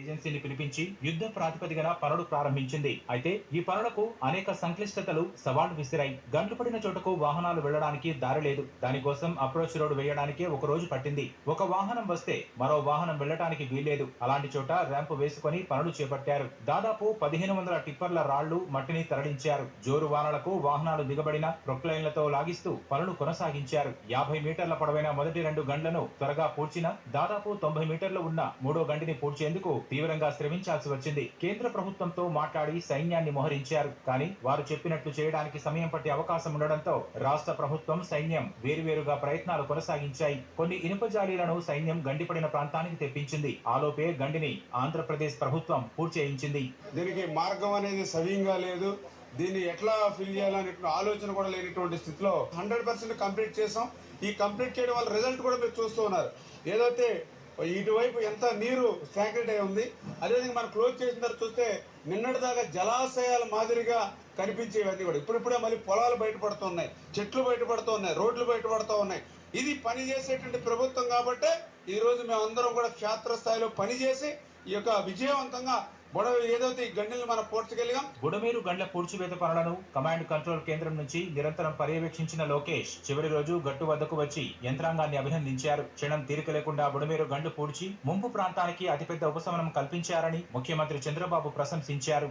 ఏజెన్సీని పిలిపించి యుద్ధ ప్రాతిపదికన పనులు ప్రారంభించింది. అయితే ఈ పనులకు అనేక సంక్లిష్టతలు సవాళ్లు విసిరాయి. గండ్లు పడిన చోటకు వాహనాలు వెళ్లడానికి దారి లేదు. దానికోసం అప్రోచ్ రోడ్ వేయడానికే ఒక రోజు పట్టింది. ఒక వాహనం వస్తే మరో వాహనం వెళ్లడానికి వీల్లేదు. అలాంటి చోట ర్యాంపు వేసుకుని పనులు చేపట్టారు. దాదాపు 1500 టిప్పర్ల రాళ్లు మట్టిని తరలించారు. జోరు వానలకు వాహనాలు దిగబడిన ప్రొక్లైన్లతో లాగిస్తూ పనులు కొనసాగించారు. 50 మీటర్ల పొడవైన మొదటి 2 గండ్లను త్వరగా పూడ్చిన దాదాపు 90 మీటర్లు ఉన్న మూడో గండిని పూడ్చేందుకు తీవ్రంగా శ్రమించాల్సి వచ్చింది. కేంద్ర ప్రభుత్వంతో మాట్లాడి సైన్యాన్ని మోహరించారు. కానీ వారు చెప్పినట్లు చేయడానికి సమయం పట్టే అవకాశం ఉండడంతో రాష్ట్ర ప్రభుత్వం, సైన్యం వేరువేరుగా ప్రయత్నాలు కొనసాగించాయి. కొన్ని ఇనుప జాలీలను సైన్యం గండిపడిన ప్రాంతానికి తెప్పించింది. ఆలోపే గండిని ఆంధ్రప్రదేశ్ ప్రభుత్వం పూడ్చేయించింది. దీనికి మార్గం అనేది సవ్యంగా లేదు. దీన్ని ఎట్లా ఫిల్ చేయాలనే ఆలోచన కూడా లేనటువంటి స్థితిలో 100% కంప్లీట్ చేసాం. ఈ కంప్లీట్ చేయడం వల్ల రిజల్ట్ కూడా మీరు చూస్తూ ఉన్నారు. ఏదైతే ఇటువైపు ఎంత నీరు స్టాగ్నేట్ అయి ఉంది, అదేవిధంగా మనం క్లోజ్ చేసిన తర్వాత చూస్తే నిన్నటిదాకా జలాశయాల మాదిరిగా కనిపించేవన్నీ కూడా ఇప్పుడిప్పుడే మళ్ళీ పొలాలు బయటపడుతున్నాయి, చెట్లు బయటపడుతున్నాయి, రోడ్లు బయటపడుతూ ఉన్నాయి. ఇది పని చేసేటువంటి ప్రభుత్వం కాబట్టే ఈరోజు మేమందరం కూడా క్షేత్రస్థాయిలో పనిచేసి ఈ యొక్క విజయవంతంగా ఏదైతే ఈ గండిని మనం పూడ్చగలిగాం. బుడమేరు గండ్ల పూడ్చివేత పనులను కమాండ్ కంట్రోల్ కేంద్రం నుంచి నిరంతరం పర్యవేక్షించిన లోకేష్ చివరి రోజు గట్టు వద్దకు వచ్చి యంత్రాంగాన్ని అభినందించారు. క్షణం తీరిక లేకుండా బుడమేరు గండ్లు పూడ్చి ముంపు ప్రాంతానికి అతిపెద్ద ఉపశమనం కల్పించారని ముఖ్యమంత్రి చంద్రబాబు ప్రశంసించారు.